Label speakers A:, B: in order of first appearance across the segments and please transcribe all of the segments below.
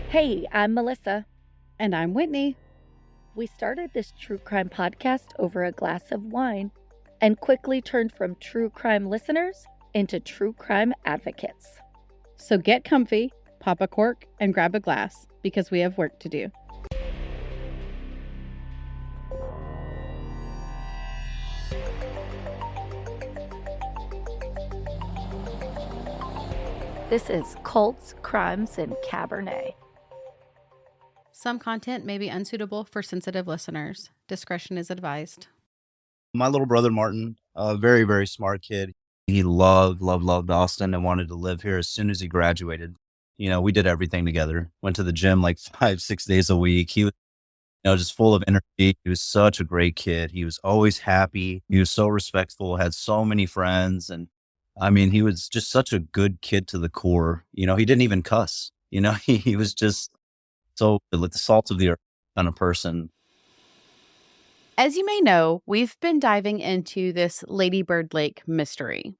A: Hey, I'm Melissa.
B: And I'm Whitney.
A: We started this true crime podcast over a glass of wine and quickly turned from true crime listeners into true crime advocates.
B: So get comfy, pop a cork, and grab a glass because we have work to do.
A: This is Cults, Crimes, and Cabernet.
B: Some content may be unsuitable for sensitive listeners. Discretion is advised.
C: My little brother, Martin, a very, very smart kid. He loved Austin and wanted to live here as soon as he graduated. You know, we did everything together. Went to the gym like 5-6 days a week. He was, just full of energy. He was such a great kid. He was always happy. He was so respectful, had so many friends. And I mean, he was just such a good kid to the core. You know, he didn't even cuss. You know, he was just so like the salt of the earth kind of person.
B: As you may know, we've been diving into this Ladybird Lake mystery.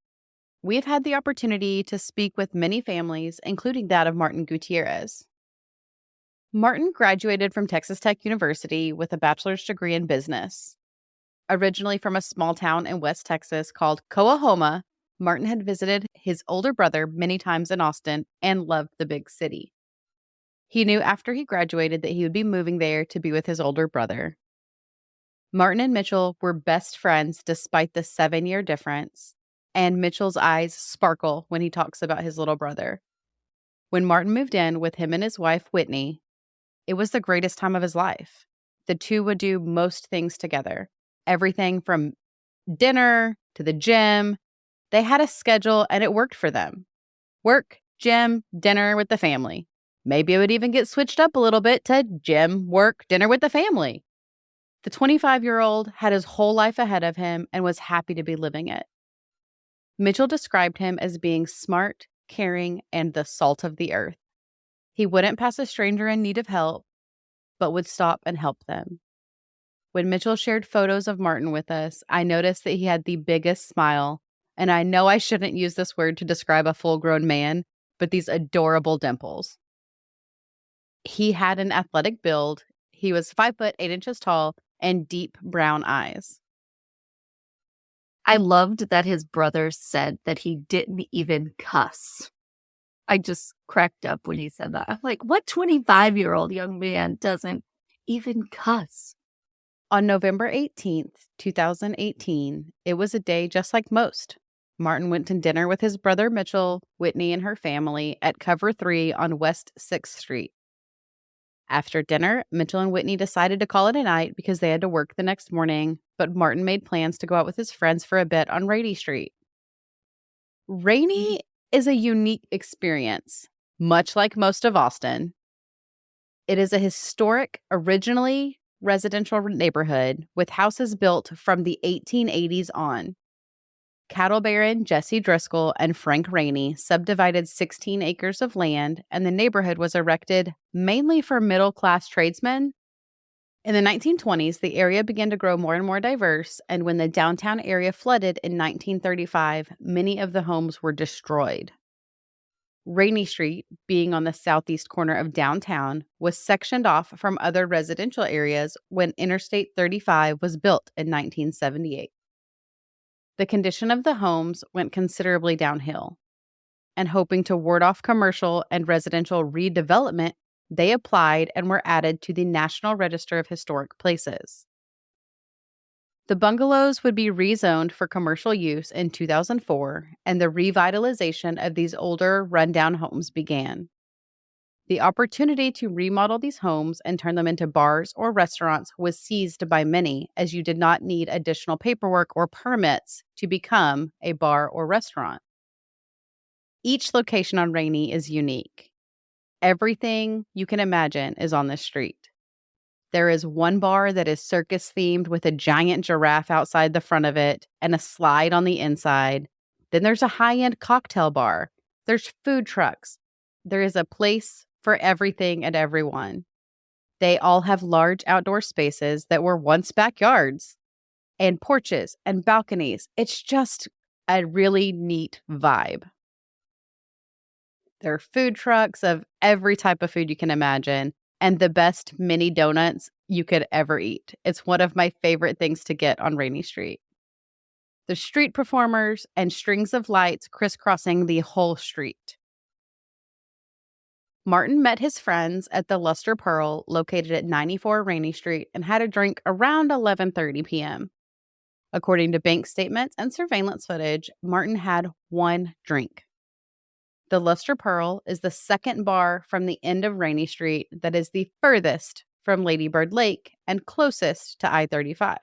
B: We've had the opportunity to speak with many families, including that of Martin Gutierrez. Martin graduated from Texas Tech University with a bachelor's degree in business. Originally from a small town in West Texas called Coahoma, Martin had visited his older brother many times in Austin and loved the big city. He knew after he graduated that he would be moving there to be with his older brother. Martin and Mitchell were best friends despite the 7-year difference, and Mitchell's eyes sparkle when he talks about his little brother. When Martin moved in with him and his wife, Whitney, it was the greatest time of his life. The two would do most things together, everything from dinner to the gym. They had a schedule and it worked for them. Work, gym, dinner with the family. Maybe it would even get switched up a little bit to gym, work, dinner with the family. The 25-year-old had his whole life ahead of him and was happy to be living it. Mitchell described him as being smart, caring, and the salt of the earth. He wouldn't pass a stranger in need of help, but would stop and help them. When Mitchell shared photos of Martin with us, I noticed that he had the biggest smile, and I know I shouldn't use this word to describe a full-grown man, but these adorable dimples. He had an athletic build. He was 5 foot 8 inches tall and deep brown eyes.
A: I loved that his brother said that he didn't even cuss. I just cracked up when he said that. I'm like, what 25-year-old young man doesn't even cuss?
B: On November 18th, 2018, it was a day just like most. Martin went to dinner with his brother Mitchell, Whitney, and her family at Cover 3 on West 6th Street. After dinner, Mitchell and Whitney decided to call it a night because they had to work the next morning, but Martin made plans to go out with his friends for a bit on Rainy Street. Rainy is a unique experience, much like most of Austin. It is a historic, originally residential neighborhood with houses built from the 1880s on. Cattle Baron Jesse Driscoll and Frank Rainey subdivided 16 acres of land, and the neighborhood was erected mainly for middle-class tradesmen. In the 1920s, the area began to grow more and more diverse, and when the downtown area flooded in 1935, many of the homes were destroyed. Rainy Street, being on the southeast corner of downtown, was sectioned off from other residential areas when Interstate 35 was built in 1978. The condition of the homes went considerably downhill, and hoping to ward off commercial and residential redevelopment, they applied and were added to the National Register of Historic Places. The bungalows would be rezoned for commercial use in 2004, and the revitalization of these older, rundown homes began. The opportunity to remodel these homes and turn them into bars or restaurants was seized by many, as you did not need additional paperwork or permits to become a bar or restaurant. Each location on Rainy is unique. Everything you can imagine is on this street. There is one bar that is circus-themed with a giant giraffe outside the front of it and a slide on the inside. Then there's a high-end cocktail bar. There's food trucks. There is a place for everything and everyone. They all have large outdoor spaces that were once backyards and porches and balconies. It's just a really neat vibe. There are food trucks of every type of food you can imagine, and the best mini donuts you could ever eat. It's one of my favorite things to get on Rainy Street. There's street performers and strings of lights crisscrossing the whole street. Martin met his friends at the Luster Pearl, located at 94 Rainy Street, and had a drink around 11:30 p.m. According to bank statements and surveillance footage, Martin had one drink. The Luster Pearl is the second bar from the end of Rainy Street that is the furthest from Ladybird Lake and closest to I-35.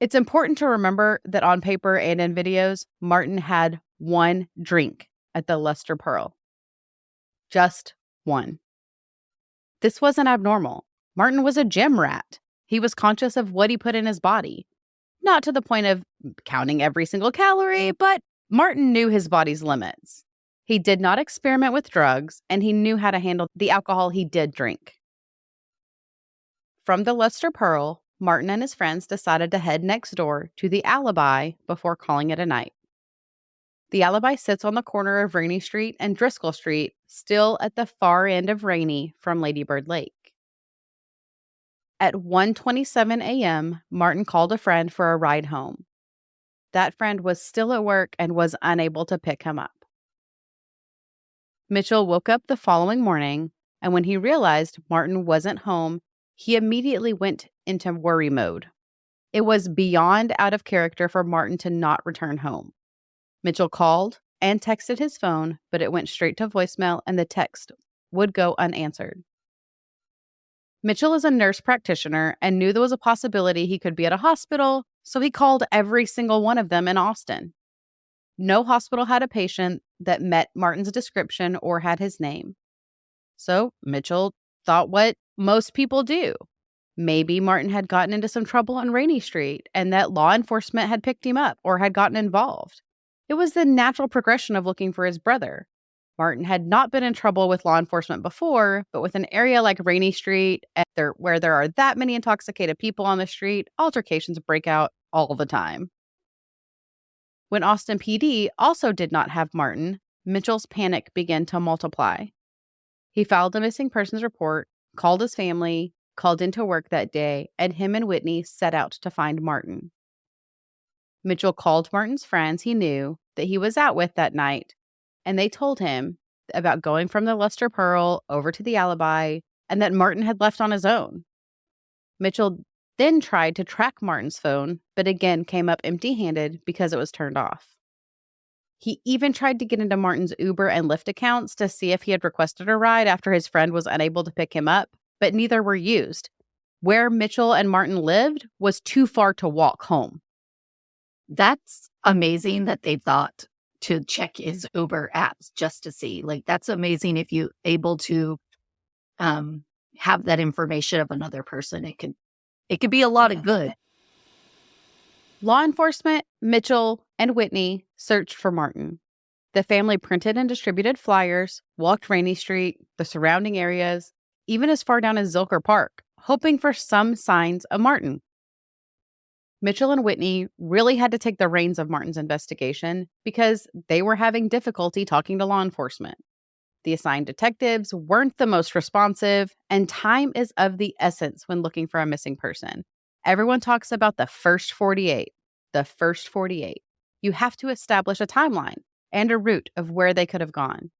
B: It's important to remember that on paper and in videos, Martin had one drink at the Luster Pearl. Just one. This wasn't abnormal. Martin was a gym rat. He was conscious of what he put in his body. Not to the point of counting every single calorie, but Martin knew his body's limits. He did not experiment with drugs, and he knew how to handle the alcohol he did drink. From the Luster Pearl, Martin and his friends decided to head next door to the Alibi before calling it a night. The Alibi sits on the corner of Rainy Street and Driscoll Street, still at the far end of Rainy from Ladybird Lake. At 1:27 a.m., Martin called a friend for a ride home. That friend was still at work and was unable to pick him up. Mitchell woke up the following morning, and when he realized Martin wasn't home, he immediately went into worry mode. It was beyond out of character for Martin to not return home. Mitchell called and texted his phone, but it went straight to voicemail and the text would go unanswered. Mitchell is a nurse practitioner and knew there was a possibility he could be at a hospital, so he called every single one of them in Austin. No hospital had a patient that met Martin's description or had his name. So Mitchell thought what most people do. Maybe Martin had gotten into some trouble on Rainy Street and that law enforcement had picked him up or had gotten involved. It was the natural progression of looking for his brother. Martin had not been in trouble with law enforcement before, but with an area like Rainy Street, where there are that many intoxicated people on the street, altercations break out all the time. When Austin PD also did not have Martin, Mitchell's panic began to multiply. He filed a missing persons report, called his family, called into work that day, and him and Whitney set out to find Martin. Mitchell called Martin's friends he knew that he was out with that night, and they told him about going from the Luster Pearl over to the Alibi and that Martin had left on his own. Mitchell then tried to track Martin's phone, but again came up empty-handed because it was turned off. He even tried to get into Martin's Uber and Lyft accounts to see if he had requested a ride after his friend was unable to pick him up, but neither were used. Where Mitchell and Martin lived was too far to walk home.
A: That's amazing that they thought to check his Uber apps just to see. Like, that's amazing if you're able to have that information of another person. It could be a lot of good.
B: Law enforcement, Mitchell, and Whitney searched for Martin. The family printed and distributed flyers, walked Rainy Street, the surrounding areas, even as far down as Zilker Park, hoping for some signs of Martin. Mitchell and Whitney really had to take the reins of Martin's investigation because they were having difficulty talking to law enforcement. The assigned detectives weren't the most responsive, and time is of the essence when looking for a missing person. Everyone talks about the first 48. The first 48. You have to establish a timeline and a route of where they could have gone.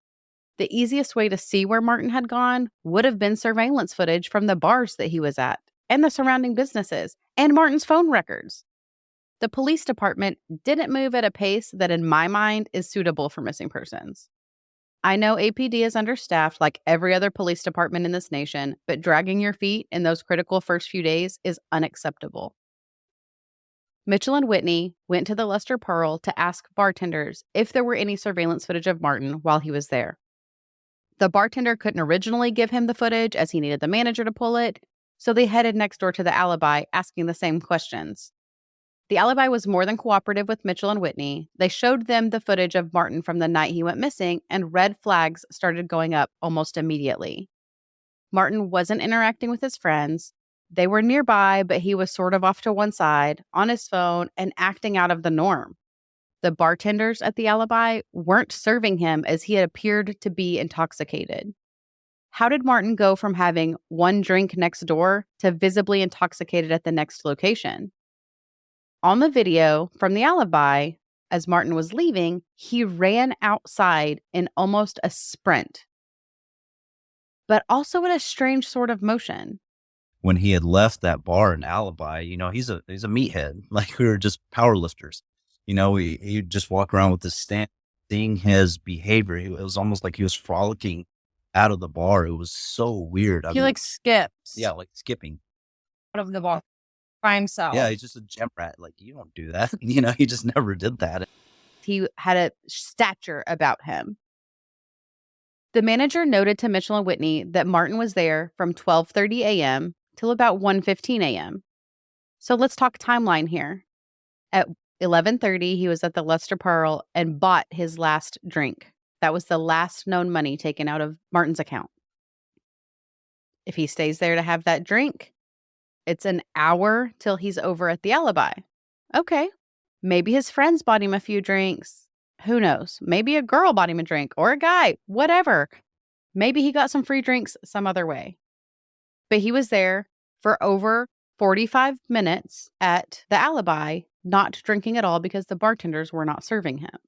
B: The easiest way to see where Martin had gone would have been surveillance footage from the bars that he was at and the surrounding businesses and Martin's phone records. The police department didn't move at a pace that in my mind is suitable for missing persons. I know APD is understaffed like every other police department in this nation, but dragging your feet in those critical first few days is unacceptable. Mitchell and Whitney went to the Luster Pearl to ask bartenders if there were any surveillance footage of Martin while he was there. The bartender couldn't originally give him the footage as he needed the manager to pull it, so they headed next door to the Alibi asking the same questions. The Alibi was more than cooperative with Mitchell and Whitney. They showed them the footage of Martin from the night he went missing, and red flags started going up almost immediately. Martin wasn't interacting with his friends. They were nearby, but he was sort of off to one side, on his phone, and acting out of the norm. The bartenders at the Alibi weren't serving him as he had appeared to be intoxicated. How did Martin go from having one drink next door to visibly intoxicated at the next location? On the video from the Alibi, as Martin was leaving, he ran outside in almost a sprint, but also in a strange sort of motion.
C: When he had left that bar in Alibi, he's a meathead. Like, we were just power lifters. He'd just walk around with his stand, seeing his behavior. It was almost like he was frolicking out of the bar. It was so weird.
D: He skips.
C: Yeah, like skipping
D: Out of the bar by himself.
C: Yeah, he's just a gym rat. Like, you don't do that. He just never did that.
B: He had a stature about him. The manager noted to Mitchell and Whitney that Martin was there from 12:30 a.m. till about 1:15 a.m. So let's talk timeline here. At 11:30, he was at the Lester Pearl and bought his last drink. That was the last known money taken out of Martin's account. If he stays there to have that drink, it's an hour till he's over at the Alibi. Okay, maybe his friends bought him a few drinks. Who knows? Maybe a girl bought him a drink, or a guy, whatever. Maybe he got some free drinks some other way. But he was there for over 45 minutes at the Alibi, not drinking at all because the bartenders were not serving him.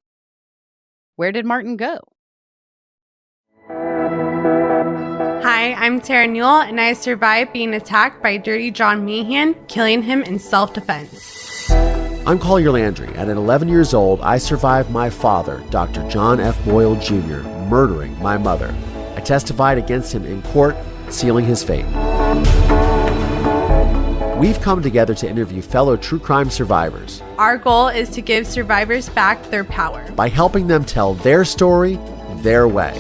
B: Where did Martin go?
E: Hi, I'm Tara Newell, and I survived being attacked by Dirty John Meehan, killing him in self-defense.
F: I'm Collier Landry, and at 11 years old, I survived my father, Dr. John F. Boyle Jr., murdering my mother. I testified against him in court, sealing his fate. We've come together to interview fellow true crime survivors.
E: Our goal is to give survivors back their power
F: by helping them tell their story their way.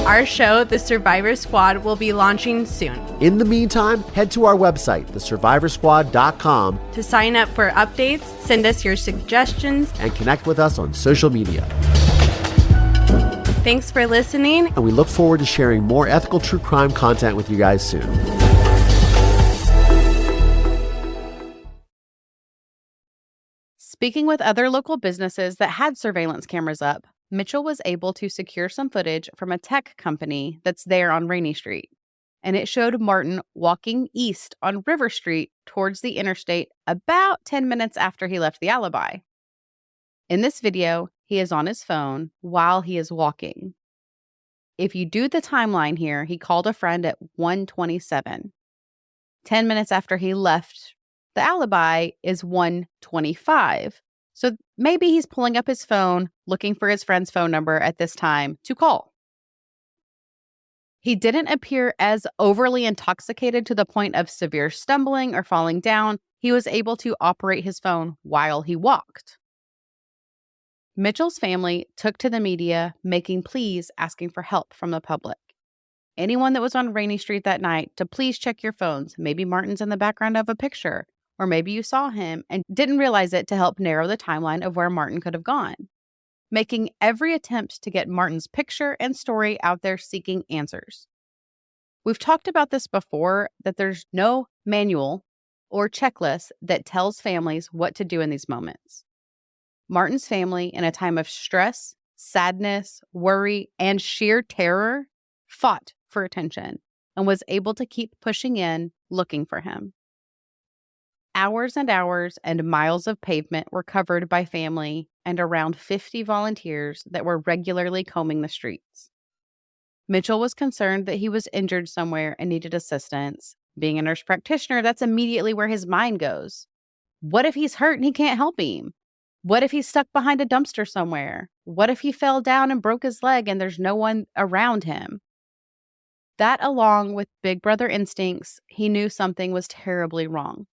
E: Our show, The Survivor Squad, will be launching soon.
F: In the meantime, head to our website, thesurvivorsquad.com,
E: to sign up for updates, send us your suggestions,
F: and connect with us on social media.
E: Thanks for listening.
F: And we look forward to sharing more ethical true crime content with you guys soon.
B: Speaking with other local businesses that had surveillance cameras up, Mitchell was able to secure some footage from a tech company that's there on Rainey Street. And it showed Martin walking east on River Street towards the interstate about 10 minutes after he left the Alibi. In this video, he is on his phone while he is walking. If you do the timeline here, he called a friend at 1:27. 10 minutes after he left the Alibi is 1:25. So maybe he's pulling up his phone, looking for his friend's phone number at this time to call. He didn't appear as overly intoxicated to the point of severe stumbling or falling down. He was able to operate his phone while he walked. Mitchell's family took to the media, making pleas asking for help from the public. Anyone that was on Rainey Street that night to please check your phones. Maybe Martin's in the background of a picture. Or maybe you saw him and didn't realize it, to help narrow the timeline of where Martin could have gone. Making every attempt to get Martin's picture and story out there, seeking answers. We've talked about this before, that there's no manual or checklist that tells families what to do in these moments. Martin's family, in a time of stress, sadness, worry, and sheer terror, fought for attention and was able to keep pushing in, looking for him. Hours and hours and miles of pavement were covered by family and around 50 volunteers that were regularly combing the streets. Mitchell was concerned that he was injured somewhere and needed assistance. Being a nurse practitioner, that's immediately where his mind goes. What if he's hurt and he can't help him? What if he's stuck behind a dumpster somewhere? What if he fell down and broke his leg and there's no one around him? That, along with big brother instincts, he knew something was terribly wrong.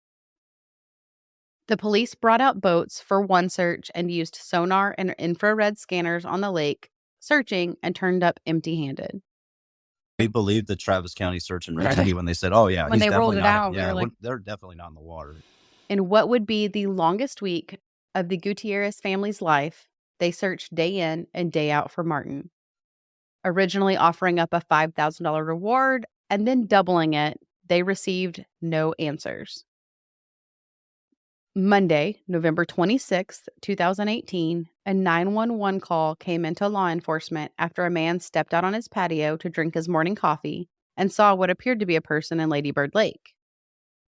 B: The police brought out boats for one search and used sonar and infrared scanners on the lake, searching, and turned up empty-handed.
C: We believed the Travis County search and rescue when they said, "Oh yeah,
D: When
C: he's
D: they rolled
C: definitely
D: it
C: not."
D: out, we
C: Yeah,
D: were like-
C: they're definitely not in the water.
B: In what would be the longest week of the Gutierrez family's life, they searched day in and day out for Martin. Originally offering up a $5,000 reward and then doubling it, they received no answers. Monday, November 26th, 2018, a 911 call came into law enforcement after a man stepped out on his patio to drink his morning coffee and saw what appeared to be a person in Ladybird Lake.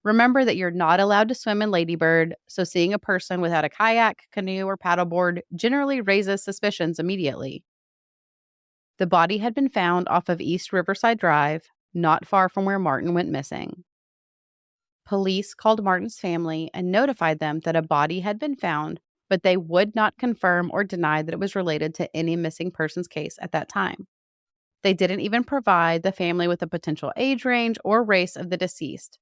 B: Remember that you're not allowed to swim in Ladybird, so seeing a person without a kayak, canoe, or paddleboard generally raises suspicions immediately. The body had been found off of East Riverside Drive, not far from where Martin went missing. Police called Martin's family and notified them that a body had been found, but they would not confirm or deny that it was related to any missing persons case at that time. They didn't even provide the family with a potential age range or race of the deceased,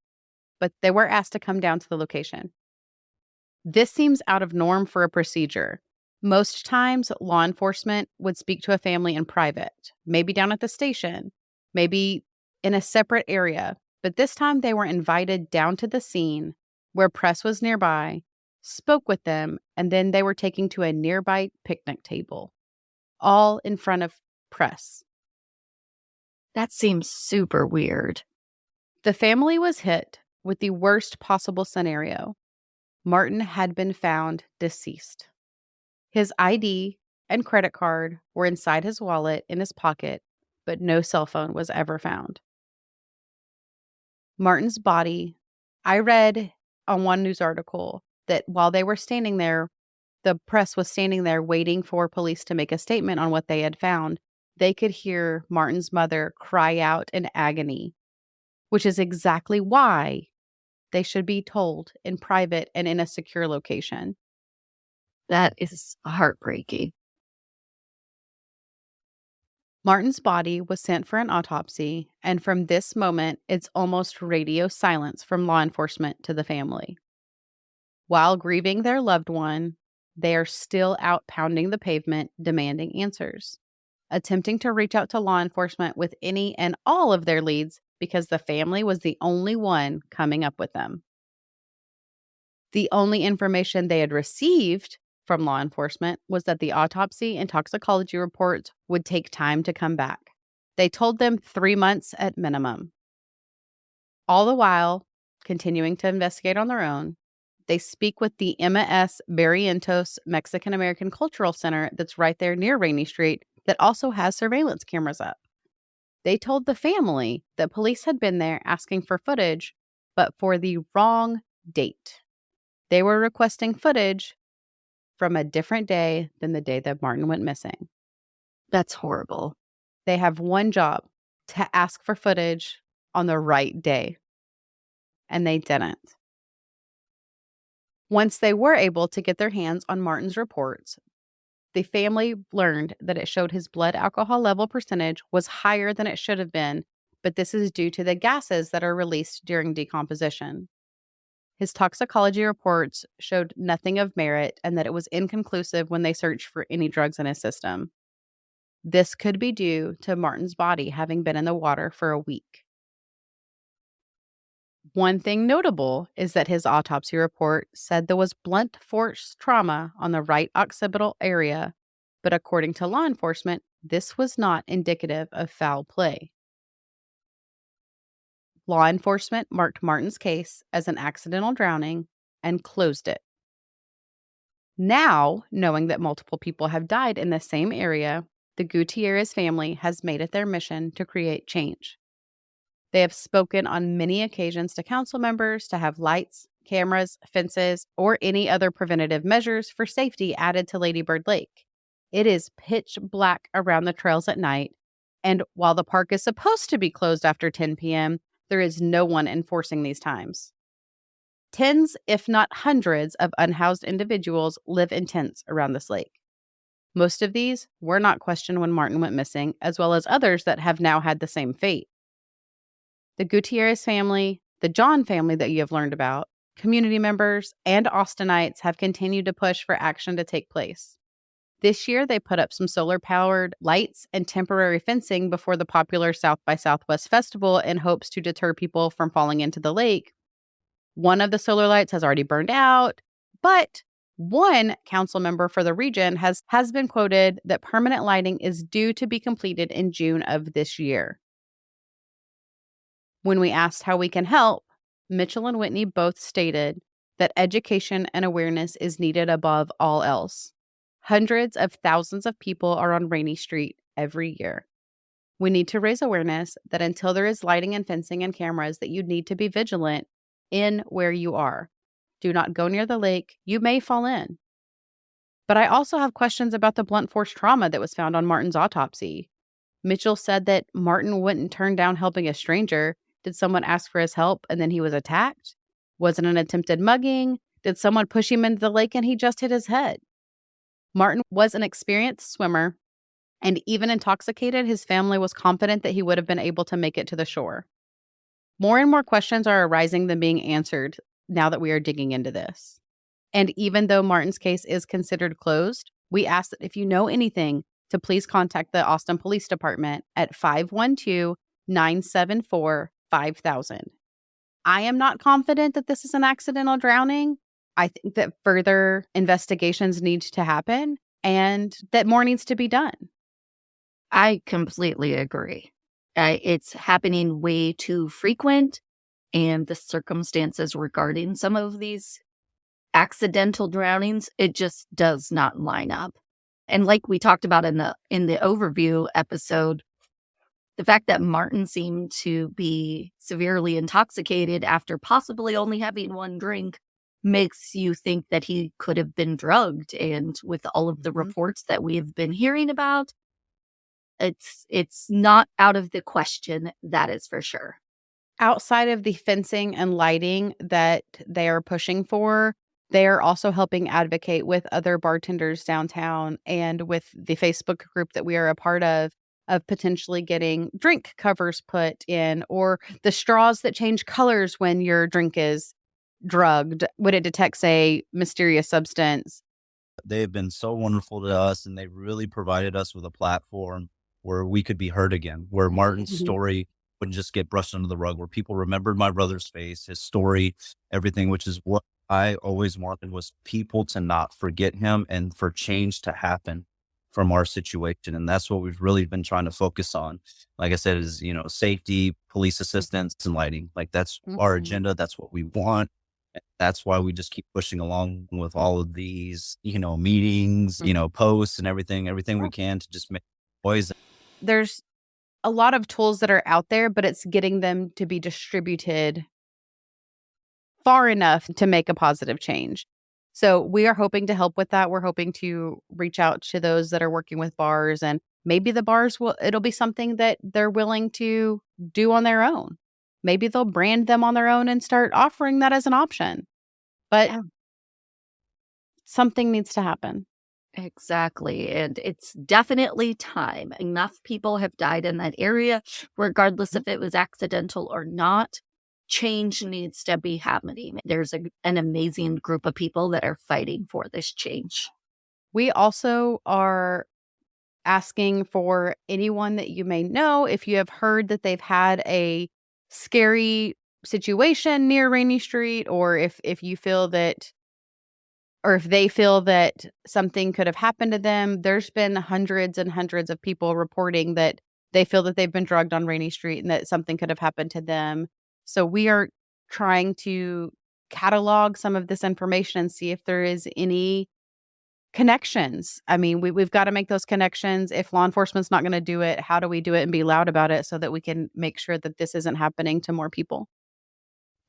B: but they were asked to come down to the location. This seems out of norm for a procedure. Most times, law enforcement would speak to a family in private, maybe down at the station, maybe in a separate area. But this time they were invited down to the scene where press was nearby, spoke with them, and then they were taken to a nearby picnic table, all in front of press.
A: That seems super weird.
B: The family was hit with the worst possible scenario. Martin had been found deceased. His ID and credit card were inside his wallet in his pocket, but no cell phone was ever found. Martin's body, I read on one news article that while they were standing there, the press was standing there waiting for police to make a statement on what they had found. They could hear Martin's mother cry out in agony, which is exactly why they should be told in private and in a secure location.
A: That is heartbreaking.
B: Martin's body was sent for an autopsy, and from this moment, it's almost radio silence from law enforcement to the family. While grieving their loved one, they are still out pounding the pavement, demanding answers, attempting to reach out to law enforcement with any and all of their leads because the family was the only one coming up with them. The only information they had received from law enforcement was that the autopsy and toxicology reports would take time to come back. They told them 3 months at minimum. All the while, continuing to investigate on their own, they speak with the Emma S. Barrientos Mexican American Cultural Center that's right there near Rainey Street that also has surveillance cameras up. They told the family that police had been there asking for footage, but for the wrong date. They were requesting footage from a different day than the day that Martin went missing.
A: That's horrible.
B: They have one job: to ask for footage on the right day. And they didn't. Once they were able to get their hands on Martin's reports, the family learned that it showed his blood alcohol level percentage was higher than it should have been, but this is due to the gases that are released during decomposition. His toxicology reports showed nothing of merit and that it was inconclusive when they searched for any drugs in his system. This could be due to Martin's body having been in the water for a week. One thing notable is that his autopsy report said there was blunt force trauma on the right occipital area, but according to law enforcement, this was not indicative of foul play. Law enforcement marked Martin's case as an accidental drowning and closed it. Now, knowing that multiple people have died in the same area, the Gutierrez family has made it their mission to create change. They have spoken on many occasions to council members to have lights, cameras, fences, or any other preventative measures for safety added to Ladybird Lake. It is pitch black around the trails at night, and while the park is supposed to be closed after 10 p.m., there is no one enforcing these times. Tens, if not hundreds, of unhoused individuals live in tents around this lake. Most of these were not questioned when Martin went missing, as well as others that have now had the same fate. The Gutierrez family, the John family that you have learned about, community members, and Austinites have continued to push for action to take place. This year, they put up some solar-powered lights and temporary fencing before the popular South by Southwest Festival in hopes to deter people from falling into the lake. One of the solar lights has already burned out, but one council member for the region has been quoted that permanent lighting is due to be completed in June of this year. When we asked how we can help, Mitchell and Whitney both stated that education and awareness is needed above all else. Hundreds of thousands of people are on Rainy Street every year. We need to raise awareness that until there is lighting and fencing and cameras, that you need to be vigilant in where you are. Do not go near the lake. You may fall in. But I also have questions about the blunt force trauma that was found on Martin's autopsy. Mitchell said that Martin wouldn't turn down helping a stranger. Did someone ask for his help and then he was attacked? Was it an attempted mugging? Did someone push him into the lake and he just hit his head? Martin was an experienced swimmer, and even intoxicated, his family was confident that he would have been able to make it to the shore. More and more questions are arising than being answered now that we are digging into this. And even though Martin's case is considered closed, we ask that if you know anything, to please contact the Austin Police Department at 512-974-5000. I am not confident that this is an accidental drowning. I think that further investigations need to happen and that more needs to be done.
A: I completely agree. It's happening way too frequent, and the circumstances regarding some of these accidental drownings, it just does not line up. And like we talked about in the overview episode, the fact that Martin seemed to be severely intoxicated after possibly only having one drink makes you think that he could have been drugged. And with all of the reports that we have been hearing about, it's not out of the question, that is for sure.
B: Outside of the fencing and lighting that they are pushing for, they are also helping advocate with other bartenders downtown and with the Facebook group that we are a part of potentially getting drink covers put in, or the straws that change colors when your drink is drugged when it detects a mysterious substance.
C: They have been so wonderful to us, and they really provided us with a platform where we could be heard again, where Martin's story wouldn't just get brushed under the rug, where people remembered my brother's face, his story, everything, which is what I always wanted, was people to not forget him and for change to happen from our situation. And that's what we've really been trying to focus on. Like I said, is, safety, police assistance, and lighting. Like, that's our agenda. That's what we want. That's why we just keep pushing along with all of these, meetings, posts and everything we can to just make noise.
B: There's a lot of tools that are out there, but it's getting them to be distributed far enough to make a positive change. So we are hoping to help with that. We're hoping to reach out to those that are working with bars, and maybe the bars it'll be something that they're willing to do on their own. Maybe they'll brand them on their own and start offering that as an option. But something needs to happen.
A: Exactly. And it's definitely time. Enough people have died in that area, regardless if it was accidental or not. Change needs to be happening. There's an amazing group of people that are fighting for this change.
B: We also are asking for anyone that you may know, if you have heard that they've had a scary situation near Rainy Street, or if you feel that, or if they feel that something could have happened to them. There's been hundreds and hundreds of people reporting that they feel that they've been drugged on Rainy Street and that something could have happened to them. So we are trying to catalog some of this information and see if there is any connections. I mean, we've got to make those connections. If law enforcement's not going to do it, how do we do it and be loud about it so that we can make sure that this isn't happening to more people?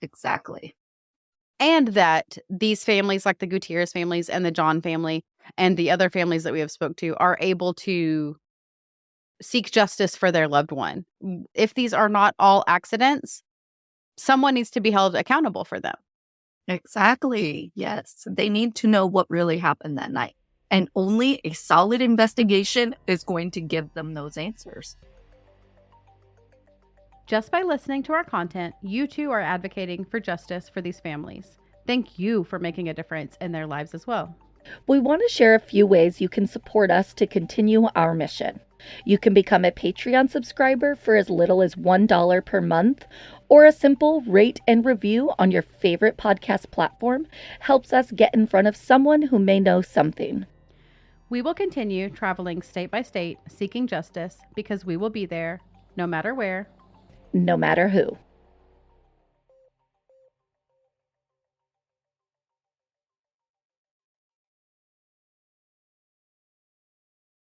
A: Exactly.
B: And that these families, like the Gutierrez families and the John family and the other families that we have spoke to, are able to seek justice for their loved one. If these are not all accidents, someone needs to be held accountable for them.
A: Exactly. Yes. They need to know what really happened that night. And only a solid investigation is going to give them those answers.
B: Just by listening to our content, you too are advocating for justice for these families. Thank you for making a difference in their lives as well.
G: We want to share a few ways you can support us to continue our mission. You can become a Patreon subscriber for as little as $1 per month, or a simple rate and review on your favorite podcast platform helps us get in front of someone who may know something.
B: We will continue traveling state by state, seeking justice, because we will be there no matter where,
G: no matter who.